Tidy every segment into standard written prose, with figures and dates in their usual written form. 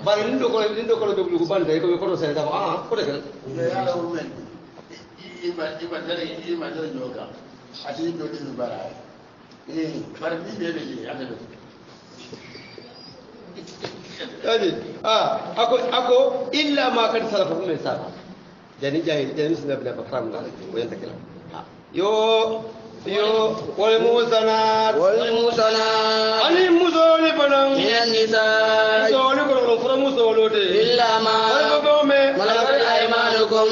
bari ndo ko do bulu bande ko ko se da ko de kan ya la men ima dare joga ati do di bara bari ni be be ade do yani ako illa ma kad salafa min sa jani sunna bin bakram la ko yanta kala yo wal musanat ani musoli banam minan nisa musoli ko fura musolote illa ma ko me malakat aymanukum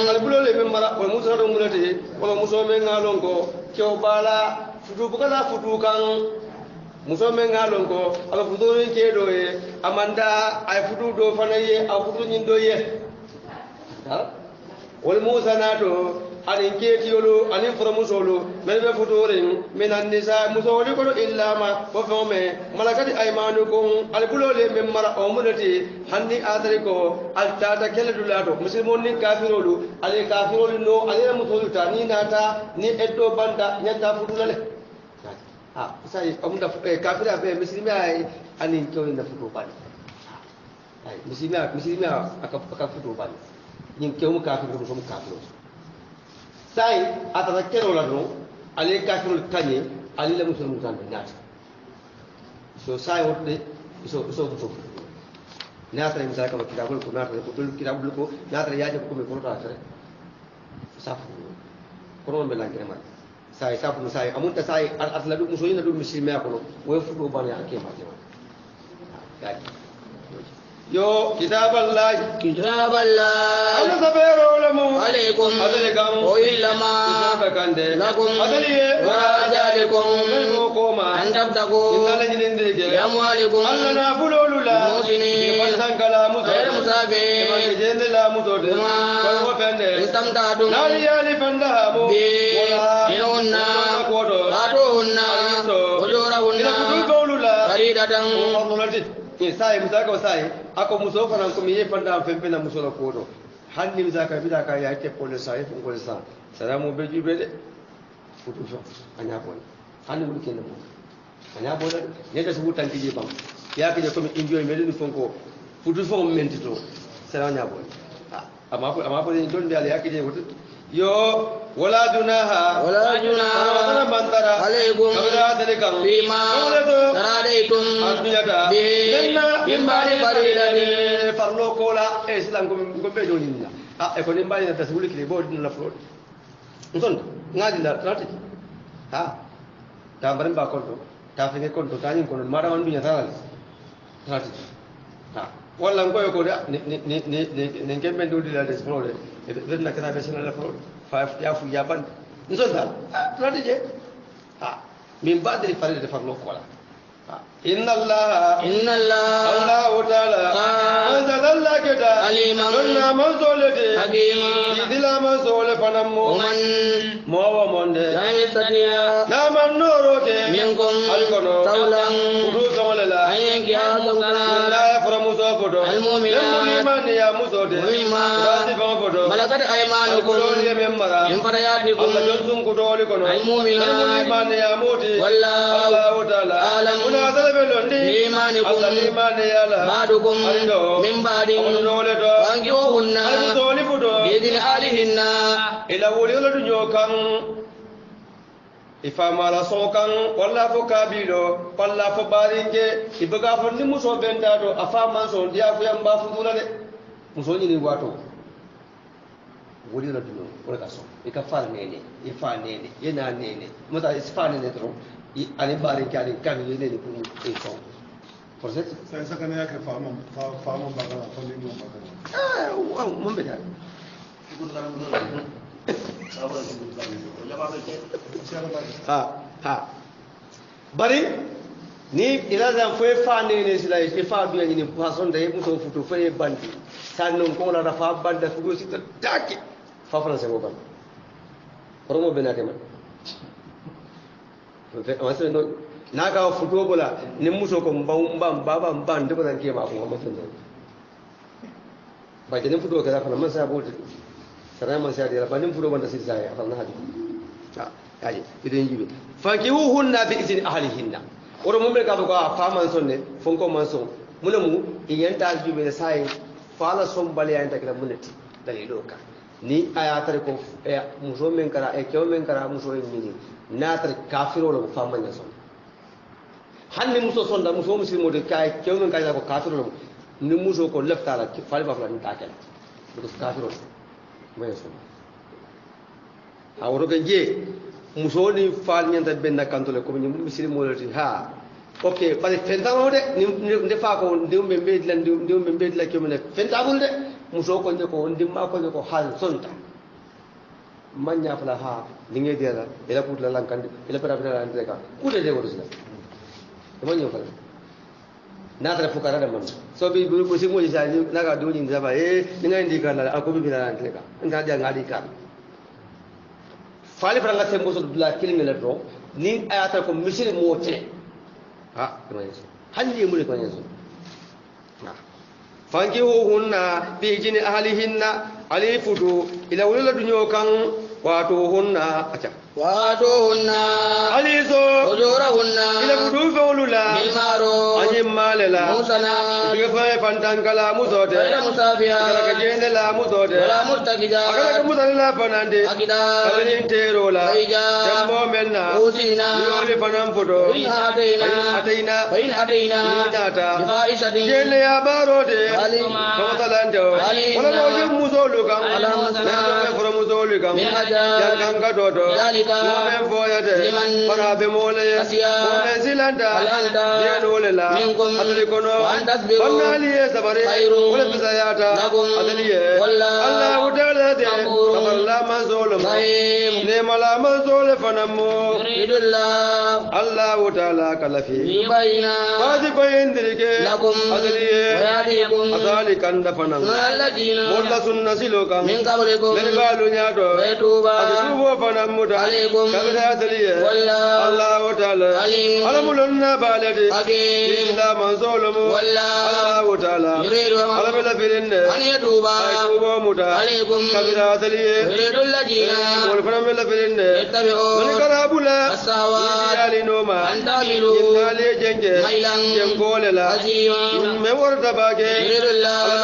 albulole be mara wal musolo mulate wala musome ngalon ko kyo bala fudu bukala fudu kan musome ngalon ko ala fudu ke do e amanda ay fudu do fanaye a fudu nyindo ye ha wal musanato anin ketiyolu anin fura musolu men be futurin minan nisa musoli ko illa ma ko fome malakati aymanukum albulole men mara o munati hanni adari ko altata keledulato muslimon ni kafirolu ale kafirolu no ale musolu tani nata ni eddo banda nyata futulale sai amunda kafira be muslimi ay anin ko na futu bani ay muslimi aka futu bani nyin kewmu kafiru so mu kafiru sai atadakero la no ale kafirul tanye ali la musulmu tan nyata so sai wotte so nyata mi saka kitabul ko nata ko tul kitabul ko nata yaaje ko me ko ta tare safu ko me langere ma sai safu sai amunta sai asladu musulina du muslima ko wo fudo bani akema ya yo kitaballahi Allah sabero lamu alaikum wa illa ma bakande lakum adaliye wa ajalikum koma antabtaku inna jinindege ya mualikum Allah na bululula musini fansangala muso ayr musabe jendela muso de ko pende istamtadum nari yali fandahabu wala inunna atuhunna ujurahunna bululula faridatan sai musaka sai ako muso fana ko mi yefanda fempe na muso la kodo hanni musaka bidaka ya ke pole sai fun ko sa salamu be jube de futu so anya bon hanni mu ke namo anya bon ne da su tan tije bam ya ke ko mi enjoy me ni fon ko futu fo mentito salamu anya bon ama ko ni don biale ya ke je futu yo wala junaha wala bantara alaikum kabra dalekam bima taradaitum adiyata denna bimbari baridani farlo kola islam ko be joninna e ko nimbali na tasbuli kile bod na frod nson ngadi la trati ha ta barin ba konto ta fenge konto tani kono mara wandu nya tala trati ha wala ngoy ko da ne kembe ndodi la desfrode e denna kana be sala la frod fa ya fu ya ban nson ta trati je ha min badri faride farlo kola inna allah allah ta'ala anzala kita aliman kunna mazolati hakima idila mazole panammo man mowa monde yamitatiya na man noroke minkum alkono tawlan kudu kamalala ayyanki azungala la yaframu sofodo almu'minat ya musode rati fofodo malakat aymanukum alkoloni memara imparayatikum Allah jonsun kudoli kono almu'minat ya moti wallahu ta'ala alam imanikum badukum min badin wangiwohunna biidin alihinna ila wuliyolo du nyokan ifamala sokan walla fo kabilo walla fo baringe ibaga fo ni muso benda do afama so dia fu yamba fu dula de muso ni wato wuliyolo du wala kaso ikafa nene ifa nene yena nene mata isfa nene tro ani baringe ani kan yene ni fu ifo por ça sai saka ne yake fama bagala ko ni mo bagala wow mun beda ha bari ni ila zan foi fa ne sila e fa biya ni façon da yemu so futu foi bandi sannon ko la fa banda fugo sita take fa français mo ban promo benate man wasu no na ga futo bula ni muso ko ban da bazan ke ma ko mutun da ba kenan futo kaza fa man sai bota sarai man sai da ba nin futo banda sai sai fa na hadi ta yaji idan jibe fankihuhunna bi izni ahlihinna oro mun be ka ko fa man sonne fon ko man son munemu iyenta jube sai fala sombali ayanta kala munati dalilo ka ni ayatare ko muso men kara kew men kara muso en ni natar kafiro lo famanya son hanni muso sonda muso muslimo de kay kew men kala ko kafiro lo ni muso ko leftala fali ba fala ni takel because kafiro men son awro je muso ni fal nyanta benna kantole ko ni muslimo lo ha ok bari fentano de ni fa ko ndum be bedla ndum be bedla ke mun fentabul de muso ko ko ndim ma ko ko hal sonta manya fala ha linge dia la ela putla lan kan ela para para andre ka kude de gorusla manyo fala na tara fukara da man so bi bu si mo ja ni na ga do ni da ba ni ngai ndi ka la ko bi bila andre ka nda ja ngadi ka fali franga sembo so dula kilmi la do ni ayata ko misiri mote ha kama yesu hanji mu ko yesu fanki hunna bi jini ahlihinna alifudu ila wala dunyo kan wato hunna acha wato hunna alizo ujurahunna ila kudu fawlula bil maro ajim malela musana bifa fantangala musode ila musafiya kala jene la musode wala murtakija kala musalla panande akida kalin terola jambo menna usina yoli panam fodo in hadaina data bifaisati jene ya barode kamatalando wala loje musoluga ala musana foro musoluga min haja yanga dodo ومن فويته فنا بمولى ومن زلندا ينوللا أتلكنا وأن لي سبري ولا بزياتا أتليه الله تعالى كفر لا مزول نعم لا مزول فنمو الله تعالى كلفي فاذي بين ذلك أتليه أذلك أن فنم مولا سنة سلوكا من بالو نيادو أتوبوا فنمو كبدا تليه الله تعالى ألملنا بالدي إلا من ظلم الله تعالى ألم لفرن أن يتوبا مدى كبدا تليه والفرم لفرن من كرابولا السواد نوما أن تعملوا إنالي جنجة جنقول لا من ورد باكي ألم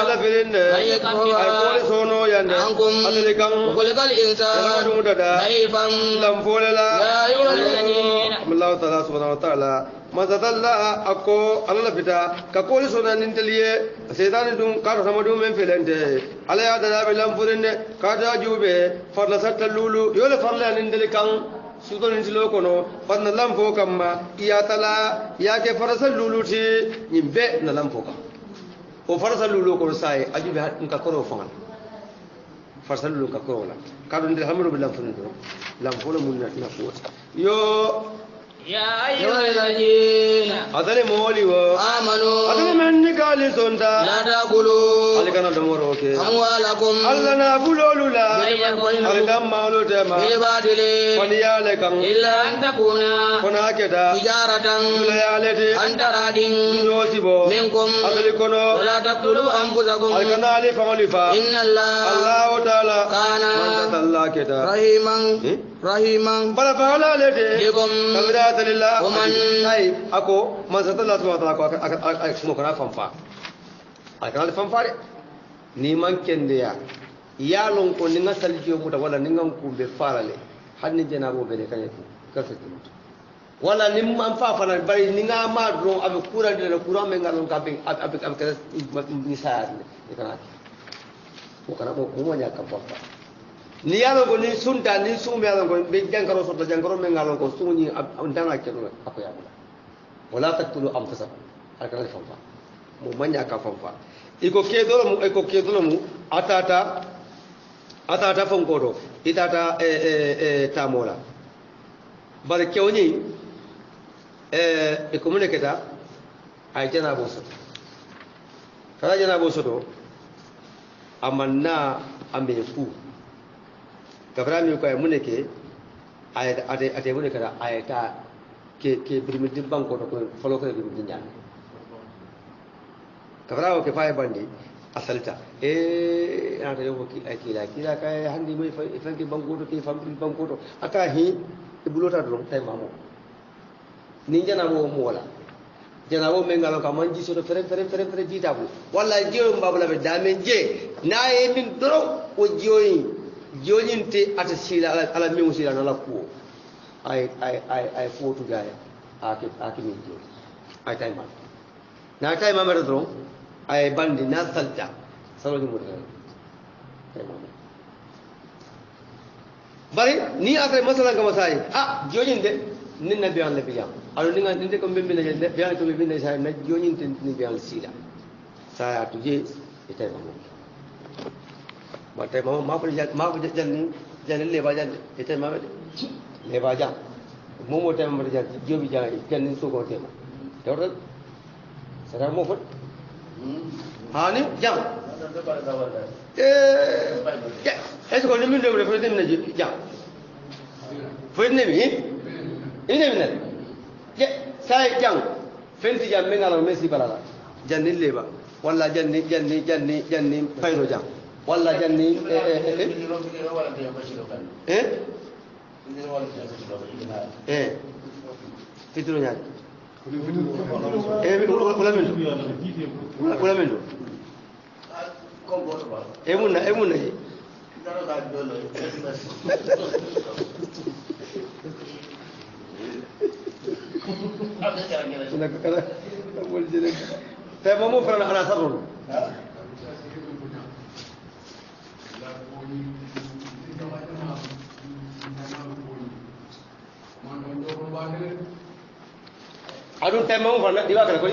لفرن أقول سونو يند أتلكم وقلق الإنسان ضعيفا لم فوللا الله تعالى سبحانه وتعالى ما تدل أكو الله فتا كقول سنة ننتليه سيدان دون كار سمدوم من فلنده على هذا بلام فلنده كذا جوبه فرلا ستلولو يول فرلا ننتلكان سودو ننتلو كنو فرنا لام فوكم يا تلا يا كفرس لولو تي ينبه نلام فوكم وفرس لولو كنو ساي أجيب هاد نكاكورو فان فرس لولو كاكورو لا كادو ندي حمرو بلام فلنده لام فولا من نفوت يو يا أيها الذين آمنوا أدري من نقال سنتا لا تأكلوا ألكنا دمروك أموالكم ألنا بلولولا ألكم مالو تما بالباطل فنيالكم إلا أن تكون فناكدا تجارة ليالتي أن تراد يوسبو منكم أدركنا ولا تقتلوا أنفسكم ألكنا لفعلفا إن الله تعالى كان الله كدا رحيما بلا فعلا لدي بكم كبدا لله ومن أي أكو من ستة الله سبحانه وتعالى أكو مكنا فنفا أكنا فنفا نيمان كنديا يا لون كون نيغا سالجيو موتا ولا نيغا كومبي فارالي حد جنابو بني كانيتو كفتي wala nim man fa fana bari ni nga ma do abe kura de la kura me ngalon ka be abe ka ni saar ni kana ko kana mo nya ka fa ni yalo ko ni sunta ni sumbe yalo ko be jankaro so to jankaro me ngalon ko suni ndanga kero ako ya wala taqtulu anfusakum akana fa mo manya ka fa iko kedolo mu atata fonkodo itata tamola bare kewni e comune keta ay jana boso kala jana boso do amanna ambe fu kabrami ko ay muneke ay ate muneke da ay ta ke birmidi banko to ko folo ko birmidi nyane kabrawo ke fay bandi asalta ana yo ki kila kay handi moy fanki banko to ke fambi banko to aka hi e bulota do tay mamo ni jana mo wala janabo men ngalo ka manji so fere jitabu wallahi jiyo mbabula be damen je na e min doro o jiyoyinte ata sila ala mi usila na la ko ay fotu gaya aki min jiyo ay tay ma na tay ma mara doro ay bandi na salta salo ni mudra tay ma bari ni akre masalan ka masai jiyoyin de nin na biyan la biyam alo ninga ninde ko mbembe ne biyan ko mbembe sa na jonin tin ni biyan sila sa tuje ite ma te ma ko jan le ba jan ite ma le ba jan mo te ma jan jobi jan jan so ko te ma to sara mo fot hani jam est-ce que ni min de fo dem na jam fo ne mi ine min je sai jang fenti jam men ngalo mesi balala janni leba walla janni fayro jam walla janni fitro nyaade wala men do munna je tema mo fara ana sabron adun tema mo fara diwa kala ko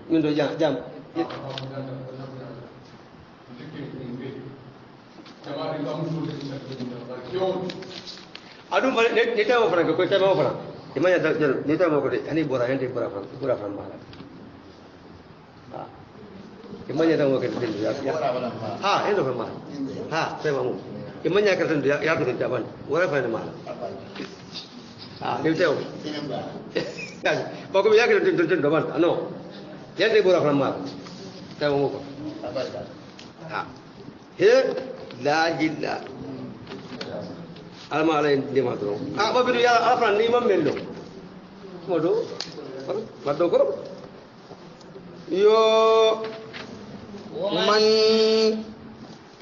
min do jam adum ne tema mo fara ko tema mo fara imanya dal ne tema ko ani bora hende bora fara mala imanya da mo ke din ya endo fara mala tema mo imanya ka tan ya ko jaban wala fara mala ne tema ba ko ya ke tin jaban no yende bora fara mala tema mo ko he la illa alma ala ndi madro babiru ya afran ni mamelo modo maddo ko yo man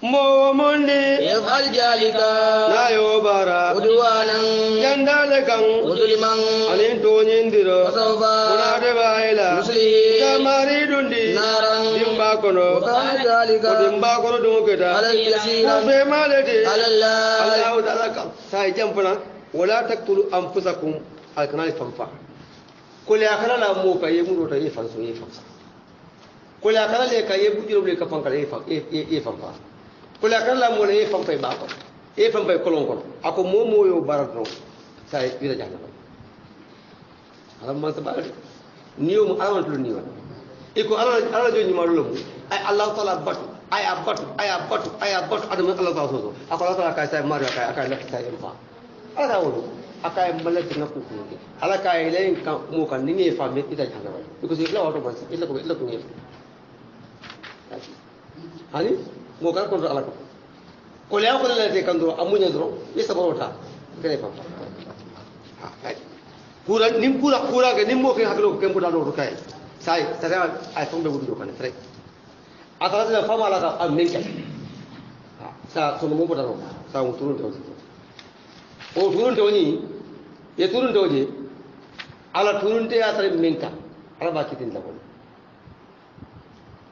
momonde yafal jalika na yo bara udwanan jandale kan udliman alin to nyindiro wasawfa unade baila muslihi kamari dundi naran dimba kono wakana jalika dimba kono dungeta alayhi yasira be malede alallah Allah ta'ala ka sai jampana wala taqtulu anfusakum alkanal fanfa kul ya kana la mo kaye mu rota yi fanso yi fansa kul ya kana le kaye bujiro le ka fanka yi fanfa kul ya kana la mo le fanfa ba ko e fanfa kolon ko ako mo yo baratno sai ila jahannam alam ma sabal niyo mu alam tulu niyo iko ala joni ma lo ay Allah ta'ala batu ay abatu adam Allah ta'ala so ako Allah ta'ala kai sai mario kai akai la sai emfa ala wolo akai malati na ku ku ala kai len kan mo kan ni fa me ita janga because ila auto bas ila ko ni ani mo kan ko ala ko le ko le te kan do amunya do isa barota kene fa kura nim kura ke nim mo ke haklo ke mbuda do kai sai ay fombe wudu kan tre atara da fama la ka aminka sa sono mo bodaro sa un turun to o turun to ni ye turun to je ala turun te atare minka ala ba kitin la ko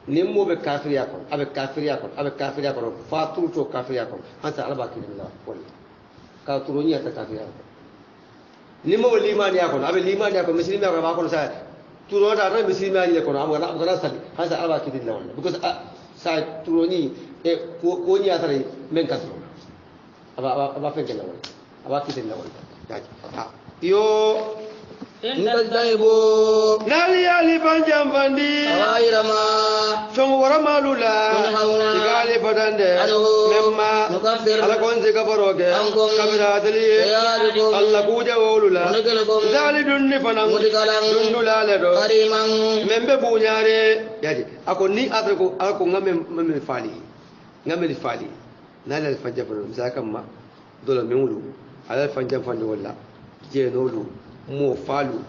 nimmo be kafiriya ko abe kafiriya ko fa turu to kafiriya ko hansa ala ba kitin la ko ka turun ya ta kafiriya ko nimmo be limani ya ko abe limani ya ko muslimi ya ko ba ko sa turo da ran muslimi ya ko amana sali hansa ala ba kitin la because sa turoni e ko ni atare men kaso aba fenke la wala aba kitin la wala yo intajtanibu nali ali panjam bandi awairama chongo wara malula tunhauna tigali badande anuhu memma nukaffir ala konse kabaroke ankum kabira dali sayarikum alla kuja wolula nukilukum dali dunni fanam mudikalam dundula le do kariman membe buñare yaji ako ni atre ko ako ngame fali nala fanja fano misakam ma dola memulu ala fanja fando wala jeenolu mo falu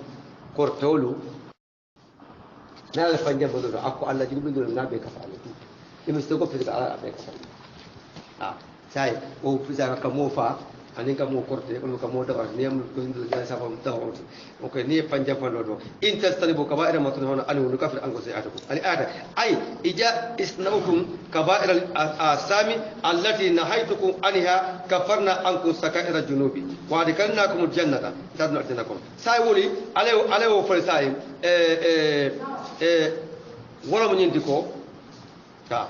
kortolu na la fanja bodo akko alla jibi do na be kafala imi sto ko fita ala be kafala sai o fisa ka mo fa anin ka mo korte ko ka mo dawa niyam ko hindu ja sa fam dawa o ko ni panja fando do in tastanibu kaba'ira ma tunhuna anhu nukafir ankum sayi'atukum al ada ay ija isnaukum kaba'ira al asami allati nahaytukum anha kafarna ankum saka'ira junubi wa adkalnakum al jannata tadnu atinakum sai woli alewo fal sai wala mo nyindi ko ta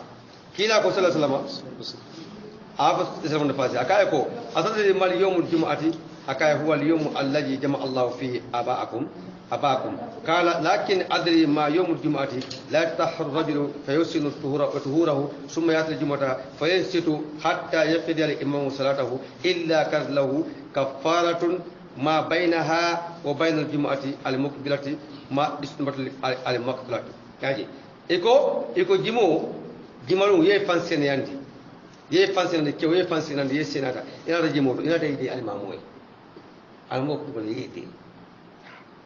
kila ko sallallahu alaihi wasallam عافظ تسلمون فاسي أكايكو أصدر مال يوم الجمعة أكاي هو اليوم الذي جمع الله فيه أباكم قال لكن أدري ما يوم الجمعة لا يفتح الرجل فيحسن طهوره ثم يأتي الجمعة فينصت حتى يقضي الإمام صلاته إلا كان له كفارة ما بينها وبين الجمعة المقبلة ما اسمت المقبلة يعني إيكو جمالو يفنسن يندي ye fansinande kew ye fansinande ye senata inata jimoto inata yide alimamoye alamo ko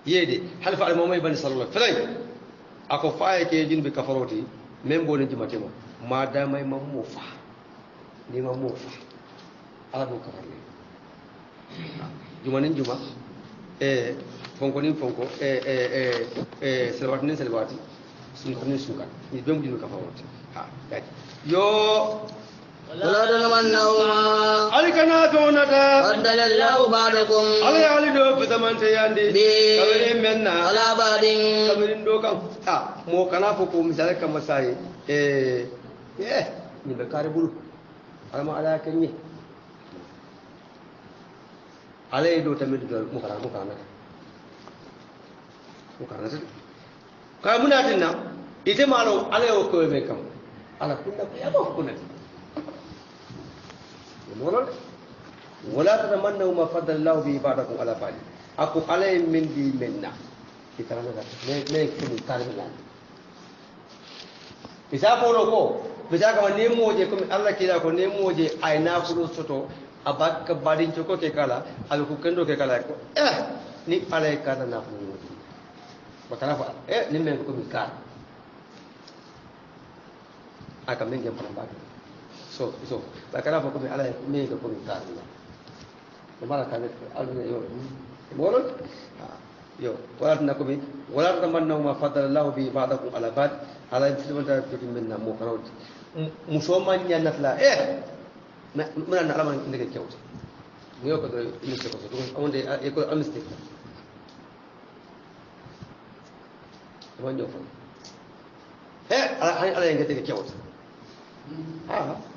yede halfa alimamoye bani sallallahu alaihi wasallam ako faaye ke jinbe kafaroti même bo ne jimatema madama e mammo fa ni mammo fa ala do kafarle juma nin juma fonko nin fonko selwati nin selwati sunko nin sunka ni bembu jinbe kafaroti yo ولا تتمنوا عليكنا دونتا بدل الله بعدكم علي دو بتمنت ياندي كبرين منا على بعد كبرين دو كم مو كنا فوكو مثال كم مساي ni be kare bulu alama ala kenni alay do tamit do mu kana ka munatinna ite malo alay o ko be kam ala kunna ko yabo kunna ولا تتمنوا ما فضل الله به بعضكم على بعض اكو علي من دي منا كترنا ما يكون كاربنا bisa ko bisa ka nemoje ko Allah kila ko nemoje ay na ko soto abak badin ko ke kala al ko kendo ke kala ko ni alay kada na ko bakala fa ni men ko mi ka aka men gem pa so bakala fa ko mi alay me ko mi ka mala ka alune yo bolon yo wala tamannaw ma fadala Allah bi ba'dakum ala ba'd ala intimata tuti minna mo karawti musoma nyanat la mana na alama ndeke kewta mo ko do iliste ko do onde e ko amiste wanjo fa ala ngete kewta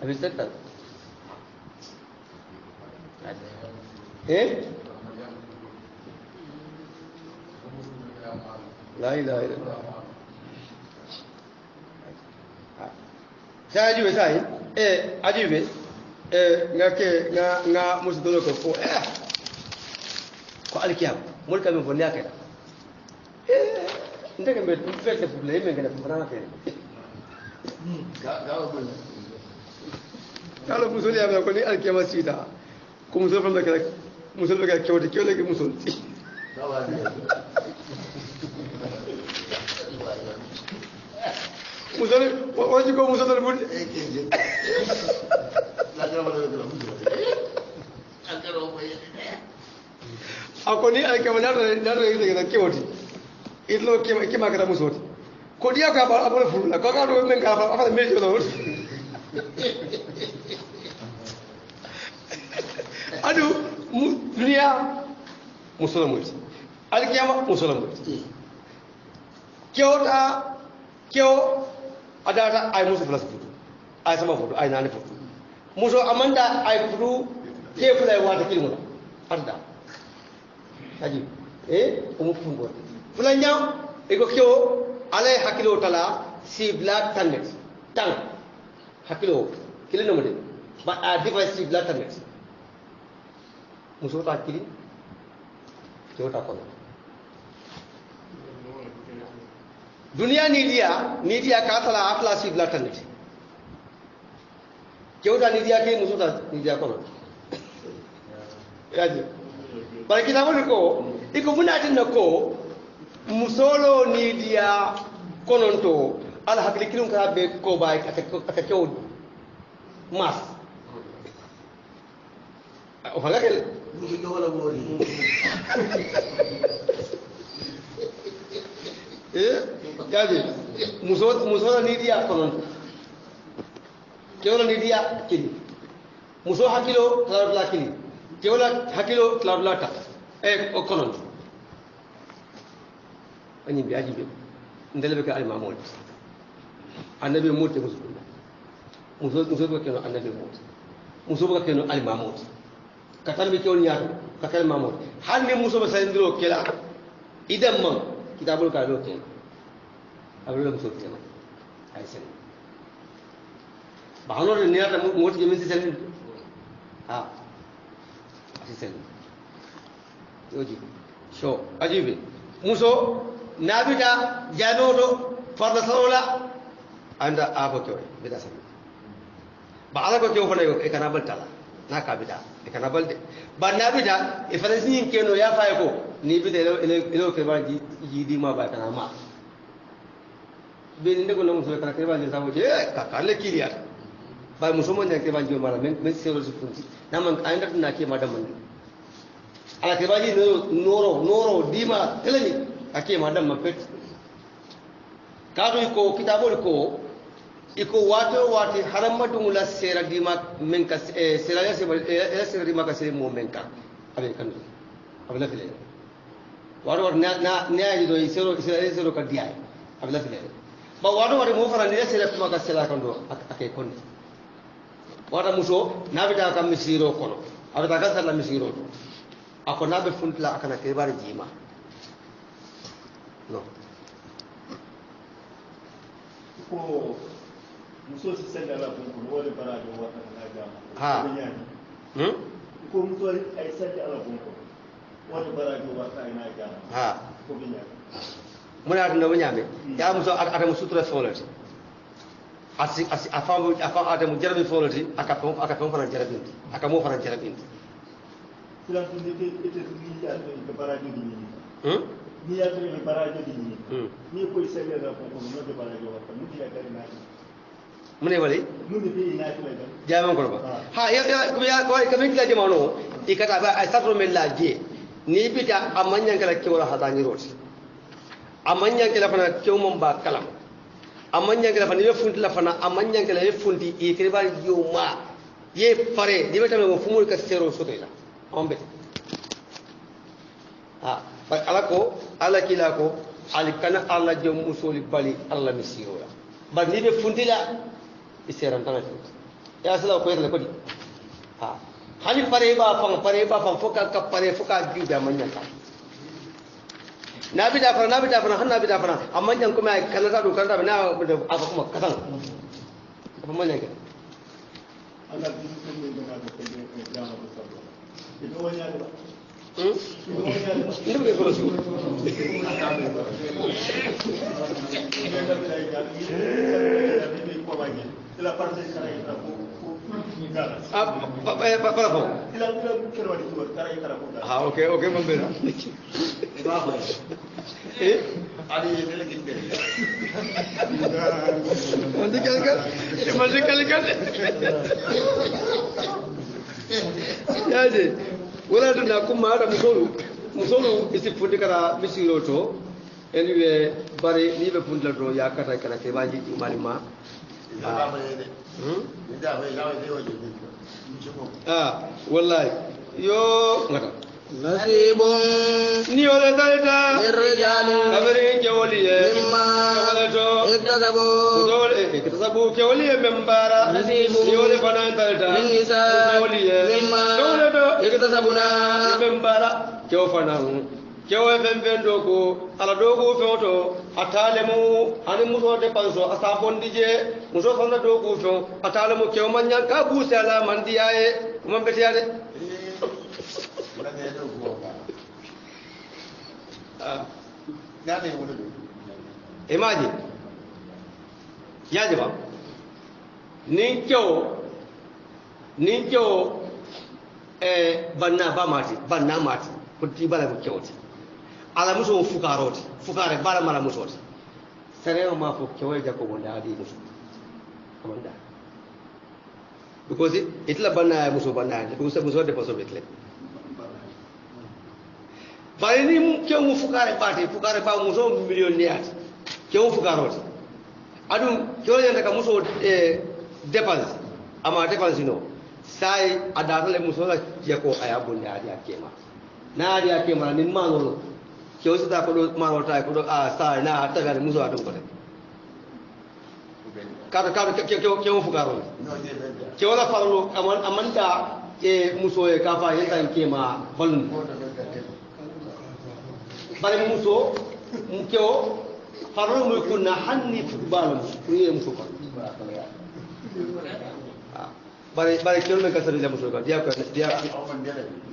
amiste ta la ilaha illallah sai ajibe sai ajibe nga musu dolo ko ko alkiyam mulka min fonni akeda ndeke mbet fete fu le men ngada fu bana akeda kala musul ya ko ni alkiyam sita ko musul fam da musul ga kewde kewle ke musul musul waji ko musul dal bul ako ni ay kama na yite ga kewti itlo kema kata musoti ko dia ka ba abole fulu ko ka do men ka fa mejo do adu dunia musulamuti alkiyama musulamuti kyo adata ay musu plus futu ay sama futu ay nani futu muso amanda ay futu ke fulay wata kilmu arda haji umu fungo fulanya ego kyo alay hakilo tala sibla tanet tang hakilo kilino mode ba a device sibla tanet muso ta kili kyo ta kono dunia ni dia ka tala afla sibla tanet kyo ta ni dia ke muso ta ni dia kono yaji bari kitabol ko iko munatin ko musolo ni dia kononto ala hakli kilum ka be ko bay aka kew mas o halakel ni ko wala mori jadi muso ni dia kononto kewla ni dia kini muso hakilo kala kini kewla hakilo kala ta o kononto ani bi ajibe ndele be ka al mamul annabi mutte muso ko keno annabi mutte muso ko keno al mamul katal be kewni yato katal mamul hanne muso be sayndiro kela idam man kitabul ka do ken abul muso kema ay sen bahano ne niyata mutte ke min sen ha asi sen yoji so ajibe muso nabita janoto farda sawla anda abo kyo bida sam ba ala ko kyo fana yo e kana baltala na ka bida e kana balde ba nabita e fana sin keno ya fa ko ni bida ele ke ba ji di ma ba kana ma be ni ko no so kana ke ba ni sawo je ka kale kiriya ba musumo ne ke ba jo mara men sero su funti na man ainda na ke madam man ala ke ba ji noro dima telani ake madam mafet kado iko kitabol ko iko wato haramatu mula sera dima menka sera ya sera dima ka sera mo menka abe kan abe la fele wato na ayi do sero ka dia abe la fele ba wato mo fara ni sera kuma ka sera kan do ake kon wato muso na be ta kam misiro kono abe ta ka sala misiro ako na be funtla akana ke bar jima no ko muso si senda la ko wole barajo wata na jama ha ko muso ay senda la ko wole barajo wata na jama ha ko binya muna tunda wanyame ya muso ata musutura folati asi afa ata mu jarabi folati aka pon fana jarabi aka mo fana jarabi silan tundi ite ni ya ko barajo ni ni ya tele barajo di ni ko isele da ko no de barajo wa mu ya kare na mune wali mu de bi na tele da jaman ko ba ha ya ko kamin kila jamano ikata ba asatru min laje ni bita amanyan kala kewra hadani roti amanyan kala fana kewmon ba kalam amanyan kala fana yefunti la fana amanyan kala yefunti e kriba yoma ye pare di beta mo fumul ka sero sotela ombe ha ala ko ala kila ko al kana alla jom musoli bali alla misiro ya bar ni be funtila iseran tan ya sala ko yele ko di ha hani pare ba fam foka ka pare foka juda manyan ka nabi da fara han nabi da fara amma jan kuma kana da dokar da na aka kuma kasan ba manyan ka Allah bi ko ne da na ko ne da na ko sabo ido wanya da ini bukan solusi. Oke, membela. Mandi kali. Ya sih. Wala tunda kuma ada musolu isi fundi kara misiro to anyway bare ni be fundla do ya kata kana ke baji malima wallahi yo ngata nasibun ni wala dalta lirrijali kabari jawliye mimma to iktasabu dole iktasabu jawliye membara Nasibu. ni wala bana dalta Nisa. jawliye Mimma. dole to iktasabuna membara kew fanan kew fen dogo ala dogo feoto atalemu ani muso de panso asa bondije muso fanda dogo fe atalemu kew manya ka busala mandiaye mo betiyade imagine yaje ba nin kyau banna mati ko tibala ko kewti ala muso fukaroti fukare bala mala muso sere ma fo kewe jako mo daadi muso amanda because itla banna muso banna because muso de paso betle bari ni kewu fukare ba muso millionnaire kewu fukaroti adum kewu yanda ka muso dépense ama dépense no sai adatale muso la jako aya bonde adi akema na adi akema ni manolo kewu sita ko do manolo tay ko do sai na taga muso adum ko de kada kewu fukaroti kewu la farlo amanda muso e ka fa yenta kema balun bare muso kewu farlo mo kunna hanni futbalam priye muso ko bare kewu me kasari la muso ko dia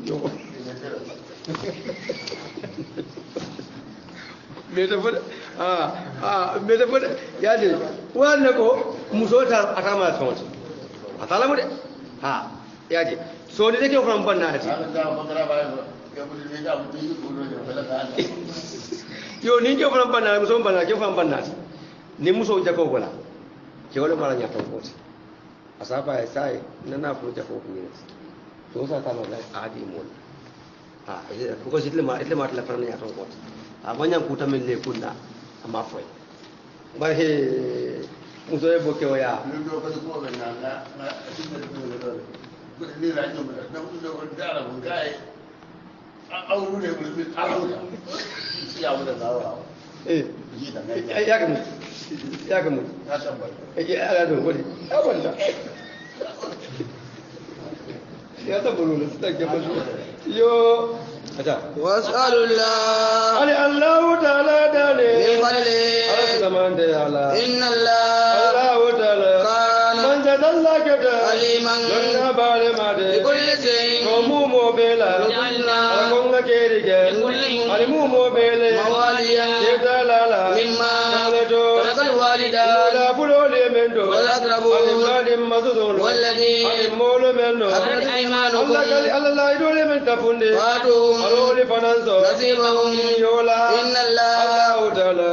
yo meta fode yaade wanne ko muso ta atama tonto atala mu de yaade so de ke from bannaati yo ni ke from bannaati muso bannaati ke from bannaati ni muso jako gola ke wala mala nya ton koti asaba sai nana fu jako ko ni so sa ta la adi mo ko sitle ma la farna nya ton koti abanya kutamen le kunna ama foi bare he muso e boke oya ndo ko ko na ni la nyo na ndo ko dara ko kai awru ne ko bi awru ya wala dawa ya kamu ya samba ya do ko di abanda ya ta bulu ta ke bazu yo واسأل الله علي الله تعالى داني من فضله الزمان تعالى إن الله تعالى كان من جد الله كده عليما لنا بالما ده بكل شيء كومو موبيلا وجعلنا كونغ كيرجع علي مو موبيلا مواليا كدالا مما كالدو ترك الوالدان ولا بلولي منو والأقربون علي مزدون والذي علي مول منو أخرج أيمانكم الله يدول من تفندي وآتوهم aloli fananso نصيبهم yola إن الله Allahu ta'ala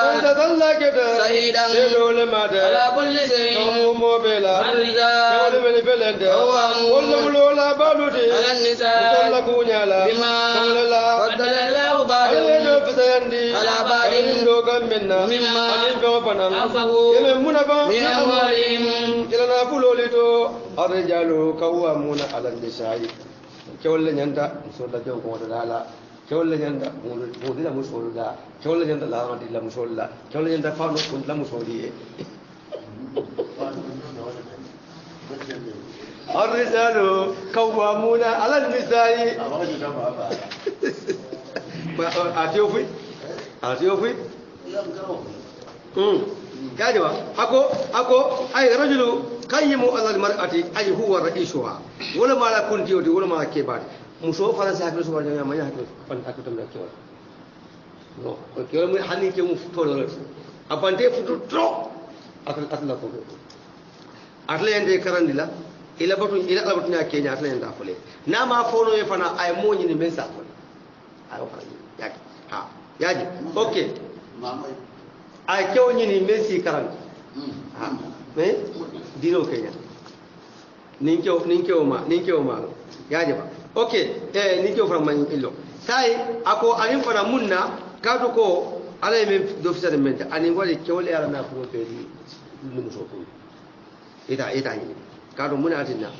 wanda dalla keda شهيدا dole mata على كل شيء no mo bela الرجال dole bele belende قوامون walla mulola balude على النساء dalla kunyala بما la فضل الله ale بعضهم do fitandi على بعض do gammenna مما anin do panan أنفقوا keme munaba من أموالهم kila na fuloli to arjalu qawwamuna ala nisai kewle nyanda musolla jaw ko dala kewle nyanda mudila musolla kewle nyanda la ngadila musolla kewle nyanda fano ko la musoli الرجال قوامون على النساء اتيوفي كاجوا اكو اي رجل قيم على المرأة اي هو رئيسها ولا ما كنت يودي ولا ما كبار muso fara sa ko so wanya ma ya ko fan akuto me ko no ko mo hani ke mu futo do apante futo tro akal atla ko atla ende karandila ila batu nya kenya atla enda fole na ma fono e fana ay mo ni men sa fole ay fara ya ha yaji okay mama ay kew ni men si karan ha me dino kenya nin kew ma yaji ba okay ni kew fara man illo sai ako anin fara munna kado ko ala men do fisare men ani wali kewle ala na ko be di numu so ko ita ni kado muna atinna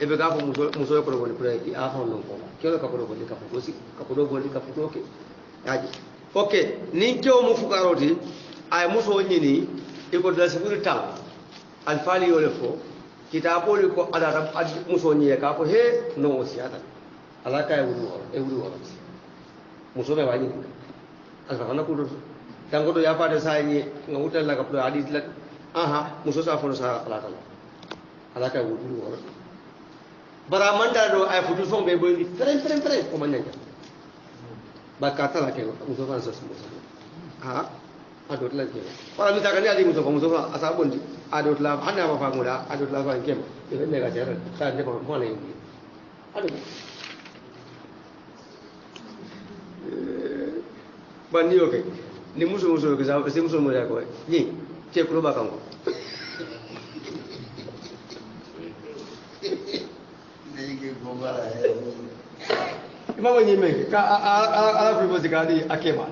ebe ga ko muso ko woni pre a fa non ko kelo ka ko do ka ko si ka ko do boli ka futo ke yaji okay ni kew mu fukaroti ay muso nyini e ko da sifur tam al fali yole fo kitaboli ko ada muso nyi ka ko he no osiata ala ka e wuri muso be wani asa kana ko do tango do ya fa de sai ni ngautal la ka do hadis la aha muso sa fono sa ala kala ala ka wuri bara manda do ay futu fon be boy feren ko man nyanga ba ka tala ke muso fa sa muso ha adot la ke para mi ta kan ali muso fa asa bondi adot la handa ma fa ngoda adot la fa kem e ne ga jara sa de ko mo la yi adot bandi oke ni muso ke sa se muso mo ya ko ni te ko ba kanko ni ke gomara mama ni me ka ala fi bozika di akema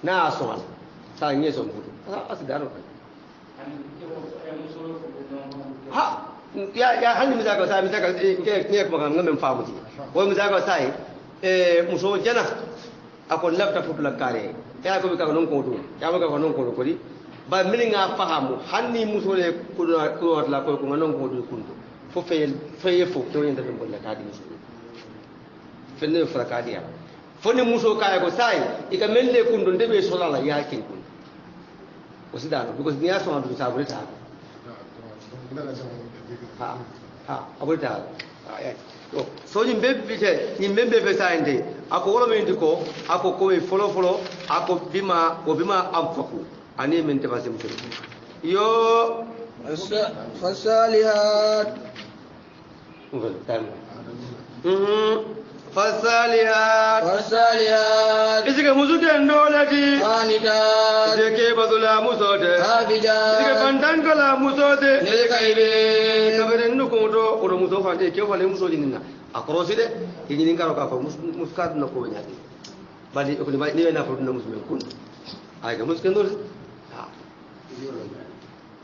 na soal sa ngi so mudu asidaro ha ya hanni mi zaka sa mi zaka ke ko ngam famu ti wo mi zaka sai muso jana akon lafta fubla kare ya ko ka non ko do ya ko non ko ko di ba min nga fahamu hanni muso le ko la ko non ko do kunto fo fe fo to yenda dum bolla kadi muso fenne fra kadi ya fone muso kaya ko sai ika melle kundo ndebe solala ya kin kun usidano because niya so andu sabulita ha abulita so ni bebe ni membe be sainde ako wala men diko ako ko folo ako bima amfaku ani men te basim yo fasalihat fasalihat isike musuke ndolati anita deke badula musode abija isike bandangala musode nelkaibe kabere nuko do ko muso fande ke wala muso jinina akorosi de yini ngaro ka ko muskat na ko nyaati bali ko ni na foduna musmen kun ay ga musken do ha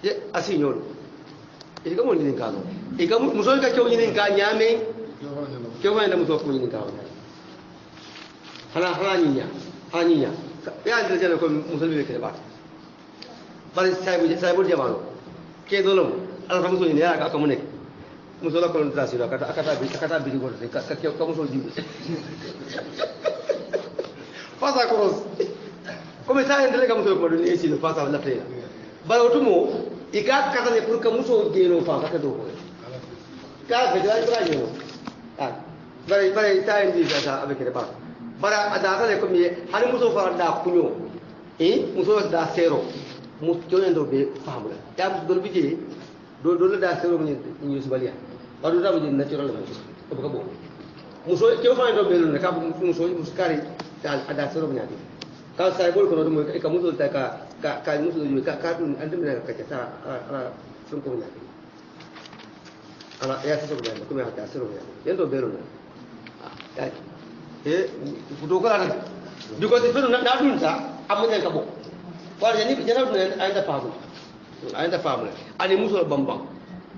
ye asinyol isike mo ni ngalo ika muso ka ke yini nga nyame ke wala muso ko yini ngalo hana ninya ya ndel jana ko musulmi be ke ba bari saibu jamano ke dolom ala fa muso ni ya ka mo nek muso la ko trasi do akata bi ko ka muso jibu pasa cross come sai ndele ka muso ko do ni esi pasa la plena bari otumo ika kata ne pour ka muso gelo fa ka do ko ka be dai bra yo bari sai ndi sa avec le ba bara adata le ko mi hani muso fa da kunyo muso da sero mu jonen do be famula ya muso do bije do da sero ni subaliya wadu da bije natural ko ko bo muso ke fa do be no ka muso muskari ada sero ni adi ka sai bol ko do mo ka muso ta ka muso do ka dun andum na ka ta ala sun ko ni ala ya sero ni ko me ta sero ni yendo be no ya fudo ko la because if na dun ta amunya ka bo wala ni jana dun ayanda famu ani muso bambam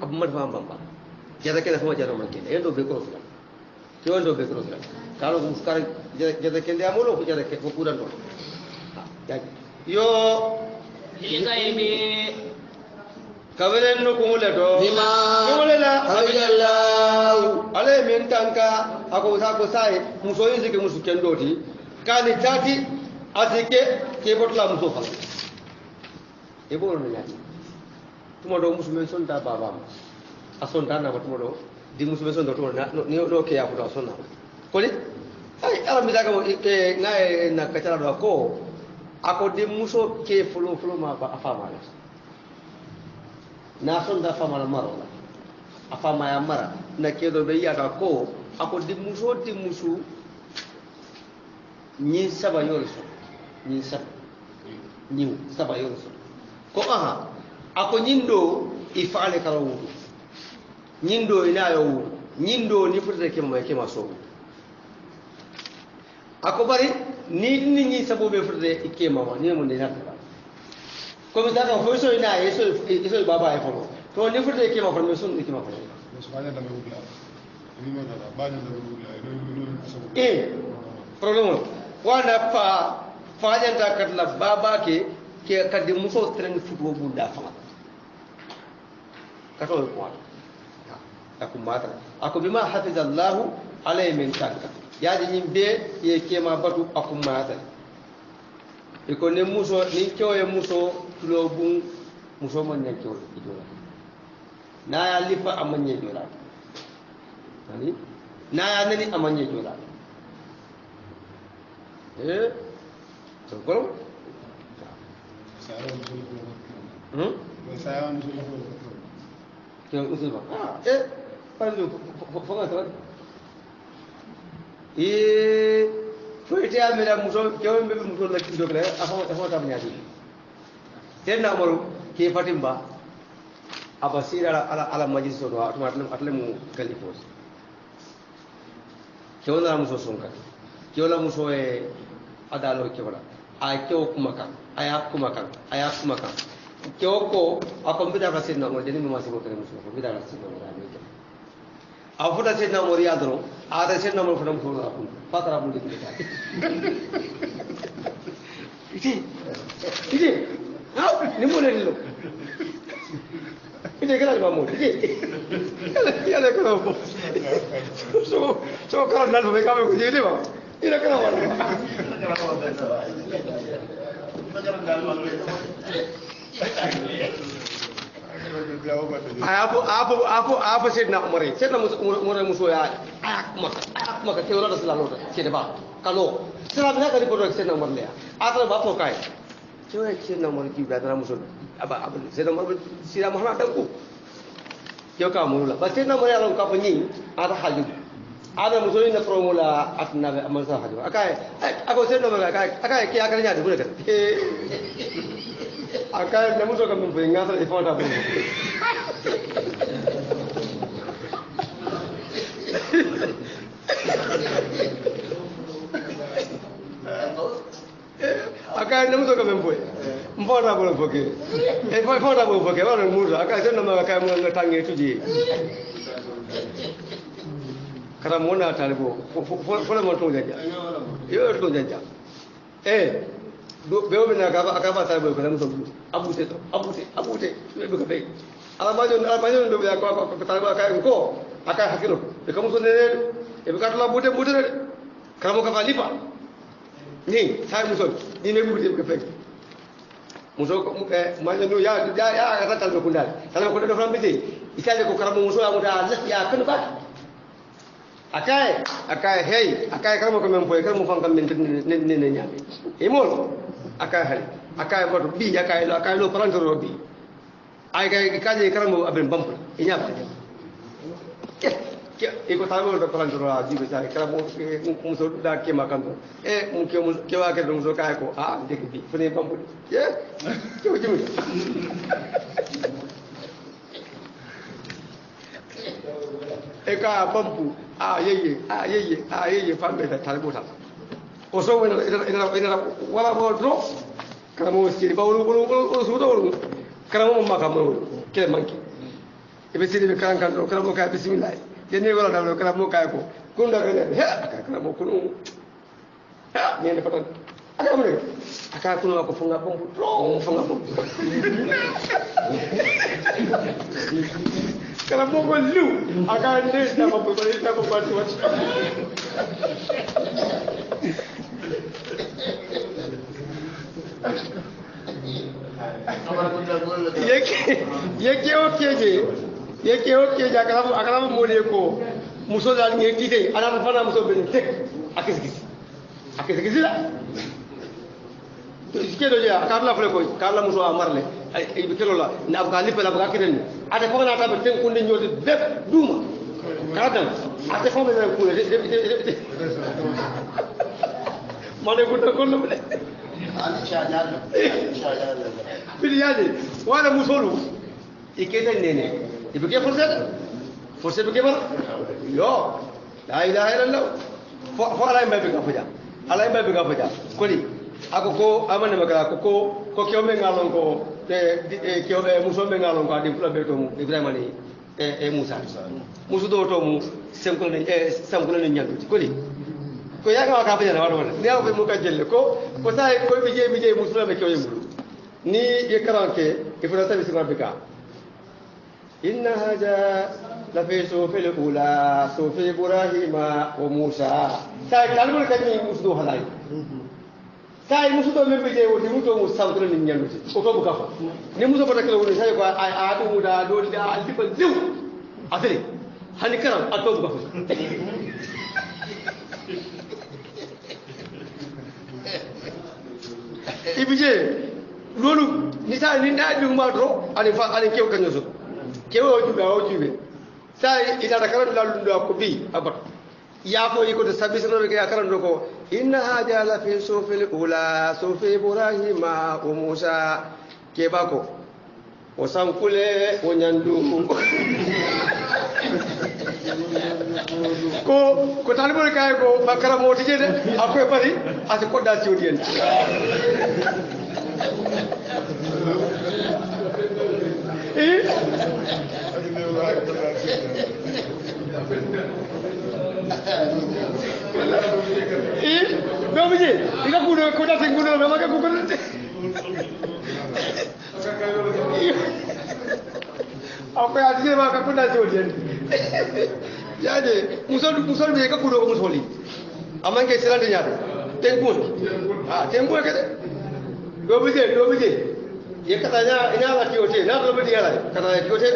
abu mat bambam jada kala sama jada man kene yendo be ko la to yendo be ko la kalo ko muskar jada kende amulo ko jada ko kudan do yo ikaibe kaberen no ko le do bima la abijallahu ale men tanka ako sa ko sai muso yin ke musu kendo ti kali tati azike ke botla muso fa e bo no nyati tumo do musu men son da baba ason da na tumo do di musu men son do to na no ke ya ko do son na ko li ai ala mi daga ke ngai na kachara do ko ako di muso ke fulo ma ba afama na son da fama na maro afama ya mara na ke do be ya ko ako di musu nyin saba yorso nyin saba yorso ko aha ako nyindo ifale kala wudu nyindo ina yo wudu nyindo ni furde ke maso ako bari ni nyi sabo be furde ike mama ni mun de nakaba ko mi daga fo so ina eso baba e folo to ni furde ke ma formation ni ke ma folo problème wana fa janta kat la baba ke kaddi muso tren fudo bunda fa kato ko aku mata aku bima hafiza Allah alay min tanka yaji nyimbe ye kema batu aku mata iko ne muso ni kyoye muso tulo bun muso man ne kyo idola na ya lifa amanye dola ani na ya nani amanye dola so ko saya musul Kyo usul ba? Parang fonga to. Fuite amira muso kyo mbe muso la kido kle afo tam nyadi. Tenna moru ke fatimba abasira ala majlis do atle mu kalifos. Kyo na muso sonka. Kyo la muso adalo kyo wala. Ay kyo kumakan. Ayap kumakan. Kyo ko ako bida ka sinna mo deni mo masibo kare muso ko bida ka sinna mo ani ke afuda sinna mo riadro ada sinna mo fadam ko aku patara mo dikita iti ni mo le lo iti kala ba mo iti ya le kala mo so kala nal me ka me ko jeli ba ina kala wa apa sedna umare sedna umare muso ya ayak maka keola da selalu sede ba kalau selalu na kali produk sedna umare ya atra ba ko kai cewa sedna umare ki da muso aba sedna umare sira muhammad dan ku yo ka mu la ba sedna umare ya ka panyi ada haju ada muso ni na promula atna be amansa haju akai ako sedna umare akai ki akal nya de bule ka akai namu so kam be ngasa e fonda bu akai namu so kam be mfonda bu foke e fonda bu foke wa mu so akai sen nama akai mu ngatange tuji kara mo na talibo fo mo to jaja yo to jaja do bewo bina akaba talibo ko namu so abute be ko be ala majon do ya ko talibo akai ko akai hakilo e kamu so ne e be katla bute ne kamo ka falipa ni sai muso ni ne bute ko fe muso ko majon do ya ka talibo kundal talibo ko do fram bite isale ko karamo muso ya muda ya kan ba akai hey akai karamo ko mempo karamo fam kam ne nyame e mo akai hal akai bodo bi akai lo parantoro bi ay kay kaje karamo aben bamp inya ba ke ko tawo do parantoro a jibe sai karamo muso da ke makan mu ke wa ke do muso kai ko de bi fene bamp ye ke o jibe ka bampu yeye fambe da talbota o so ina wala bo dro kala mo siri ba wolo so do kala mo maka mo ke manki e be siri be kan kala mo ka bismillah ye ne wala da kala mo ka ko kun da kala mo kun ne ne patan aka mo ne aka kun ko funga bampu dro funga bampu kala mo ko lu aka ne da mo ko ni ta ko pa tu yeke okeje akala mo le ko muso dal ngi kite ana fana muso ben tek akisi la ke do ya karla fle ko karla muso amarle ay be kelo la na abga lipe la abga kiten ate ko na ta be ten kunde nyoti def duma kadam ate ko be na ko mane ko to ko no be ali shajal bili yade wala musolu ikete nene ibike forse be ke bar yo la ilaha illallah fo ala mbe be ka fuja ala mbe be ka fuja ko ni ako ko amane makala ko kyo me ngalon ko kyo muso me ngalon ko adi pula be to mu ibrahima ni musa musu do to mu semko ne nyandu ko ni ko ya ka ka fanya wala ni aw be mu ka jelle ko sai ko bije musu be kyo yemu ni ye karanke ifra tabi sibabika inna hada la fi sufil ula sufi ibrahima wa musa sai kalmul kani musu do halai sai musu to membe je wodi muto mu samtro ni nyandu ko to buka fa ni musu bata kala woni sai ko a adu mu da do da altiba liw afeli hani karam a to buka fa ibije lolu ni sa ni na du ma do ani fa ani kew kanyo so kewo jube sa ina da karan lalu do ko bi abat ya ko ko de sabisa no ya karan do ko inna haja la fi sufil ula sufi ibrahima wa musa ke bako o sankule o nyandu ko talibol kay ko bakara mo tije de akoy bari ati ko da ci odien Domici, ika kudo ko da tingudo na maka ko ko apa ya dia maka ko da jodian jadi musol be ka kudo ko musoli amanke silande nyaade tenkun tenkun ke domici ye katanya ina la kiote na do be diala katanya kiote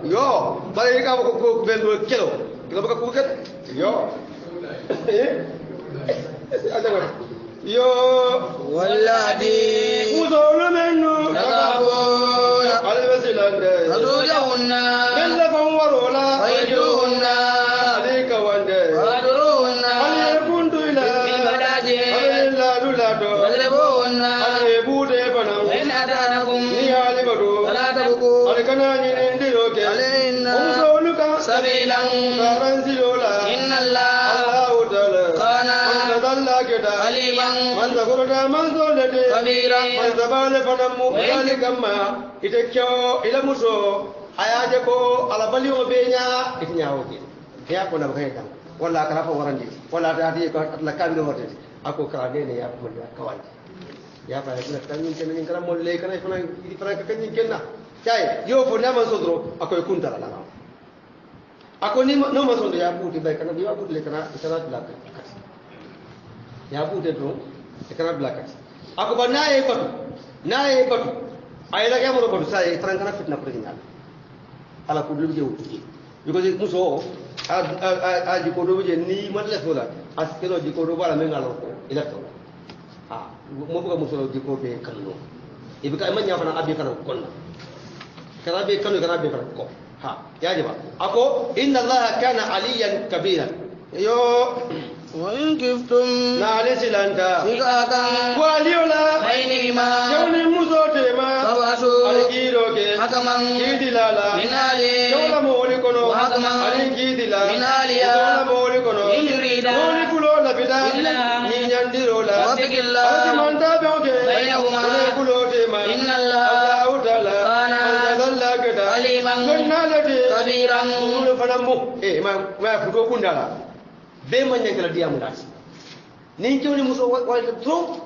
yo bare ka ko bendo kilo kilo ka ko yo yo والذي وزول منه تقابون الوسيلة تدعون من لكم ورولا ويدعون عليك وانده ويدعون عليكم دولا بالبلاد عليلا دولادو ويضربون عليبو ديبنا وإن أتانكم نيالي بدو فلا تبقوا عليكنا نينديروك علينا ومسولك سبيلا فرنسيولا إن الله تعالى كان الله كده عليما من ذكرنا من زولته خبيرا من زبال فنمو ذلك ما إتكيو إلى مسو أياجكو على بليو بينيا إتنياوكي يا كنا بخيرا ولا كرافة ورندي ولا تهدي كلا كامل ورندي أكو كرادين يا من كوان يا فايكنا كنين كنين كنا مولي كنا يفنا كنين كنا جاي يو فنا من صدرو أكو يكون ترى لا أكو نيم من صدرو يا بودي باي كنا بيوا بودي لكنا إسرائيل لا ya bude do e kana blakat ako ba naye batu ay la gamoro batu say tan kana fitna ko dinya ala ko dum jewu because muso a ji ko do je ni madle fola askelo ji ko do bala men ngalo ko ila to mo buga muso ji ko be kallo e bi ka man nya fana abi kana ko kana be kanu kana be ko ya jiba ako inna allaha kana aliyan kabira yo وإن كفتم نالي سلانتا شقاقا واليولا بينهما جوني مسوتما فبعثوا الكيروكي حكما كيدلالا من آله جولا مولكونو وحكما الكيدلا من آلها جولا مولكونو إن يريدا مولكولو لبدا إلا نينيانديرولا واتق الله أجمان تابعوكي بينهما مولكولو تيما إن الله تعالى كان الله كده عليما خبيرا فنمو ما فتو كندالا be man nyangala diamu nasi nin joni muso walta trop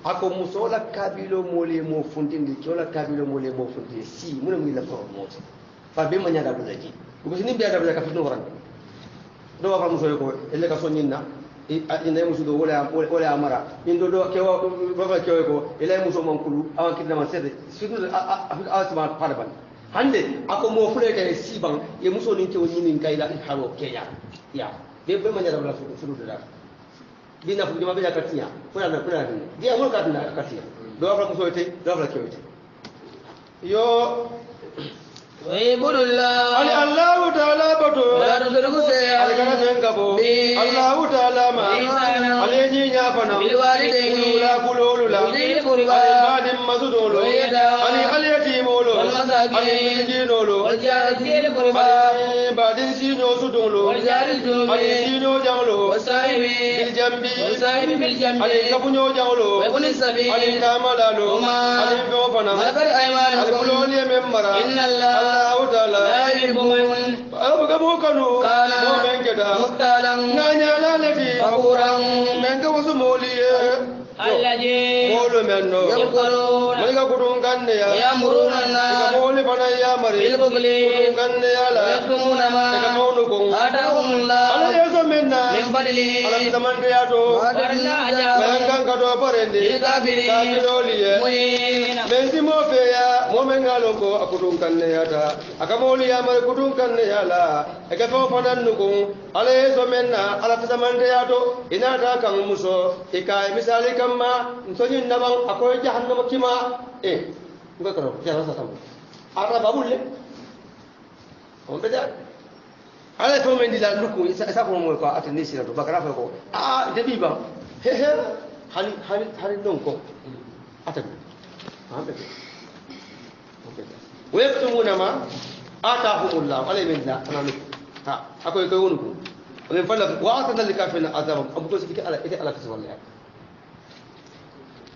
ako muso la kabilo mole mo funtindi jola kabilo mole mo funtindi si mun mi la pro mo fa be man nyada bulaji ko ni be ada bulaji ka fitno waran do wa muso ko elle ka sonyinna ina muso do wala amara indo do kewa baba kewa ko ele muso man kulu awan kidna man sede sunu asma paraban hande ako mo fule kay siban e muso nin kewo nyinin kayla halo keya ya be manya dabla suru da dina fu jama be yakatiya kuna ni dia mo ka dina katiya do afra ko soyte do afra kewte yo ويقول الله ali allah taala bato لا تدركوا شيئا ali kana ngabo allah taala ma ali ni nya fana بالوالدين la kululula وذي القربى ali badim masudolo ali yatimolo والمساكين ali jinolo والجار ذي القربى badin sino sudolo والجار الجنوب ali sino janglo والصاحب bil jambi والصاحب بالجنب ali kapunyo janglo وابن السبيل ali kamalalo وما ali do fana ملكت ali أيمانكم buloni membara إن الله allah taala لا يحب من abu gabo kanu كان mo menketa مختالا nanya la lati فخورا menka wasu moliye الذي molu menno يبخلون malika kudun kanne ya ويأمرون ka الناس moli fana ya mari بالبخل kudun kanne ya la ويكتمون ka ما monu ko آتاهم ala الله yeso menna من فضله ala tamante ya to وأرنا menkan ka do parende للكافرين kafiroliye مهينا mensi mo fe ya momen ngalon ko akudun kanne yata akamoli ya mar kudun kanne yala e ka fo fanan nugo ale so menna ala tasamande yato ina ta kan muso e ka misali kamma ntoni naban akoy jahannama kima e ngakaro jara sa tam ara babulle on beda ala fo men dila nuku isa ko mo ko atani sira to bakara ko debi ba he he hali non ko atani ambe ويكتمون ما آتاهم الله عليه من الله أنا نك أكو يكونوا ومن فضل وأعطنا لكافرين عذابا أبو كوسي كي على إيه على كسر الله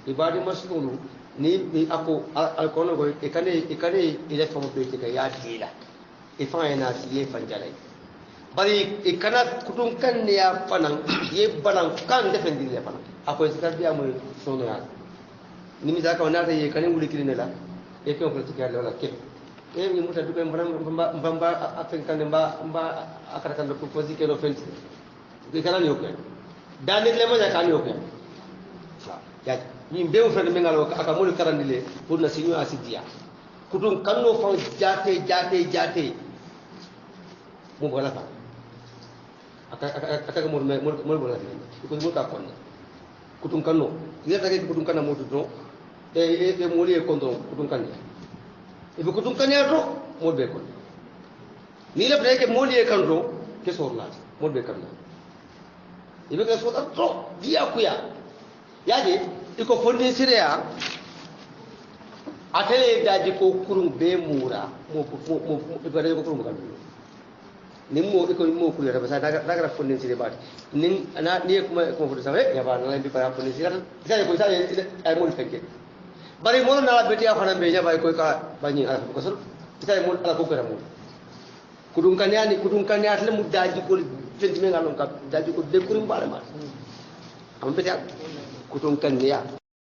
إبادة مسلون ni ako alkono go ikane ile famo be ke ya dila ifana si ye fanjalai bari ikana kutun kan ne ya fanan ye banan kan defendi le fanan ako sikar dia mo sono ya ni mi da ka wana ye kanin wuli kirine la e ko ko tikale wala ke e mi muta dupe mbamba afen kan mba akara kan ko posi ke no fenti ke kala ni okay danit le ma ja kan okay ya ni bew fa mi ngalo aka mo karandile pour na sinyo asidia kudun kanno fa jate mo wala fa aka mo wala ko mo ta kon kudun kanno ni ta ke kudun kanna mo do e mo li e kondo kudun kanni ibe kudun kanni to mo be kon ni la breke mo li e kanto ke sorla mo be kanna ibe ka so to dia kuya yaje iko fondi sirea atele daji ko kurum be mura mo ibare ko kurum kan nimmo iko mo kuya da basa daga fondi sire bat nin ana ni ko fondi sabe ya ba na bi para fondi sire sai ko sai ay mo fenke bari mo na beti afana be nya bay ko ka bani ala ko sol sai mo ala ko karamu kudun kan ya atle mu daji ko fendi me ngalon ka daji ko de kurum bala ma am beti kudun kan ya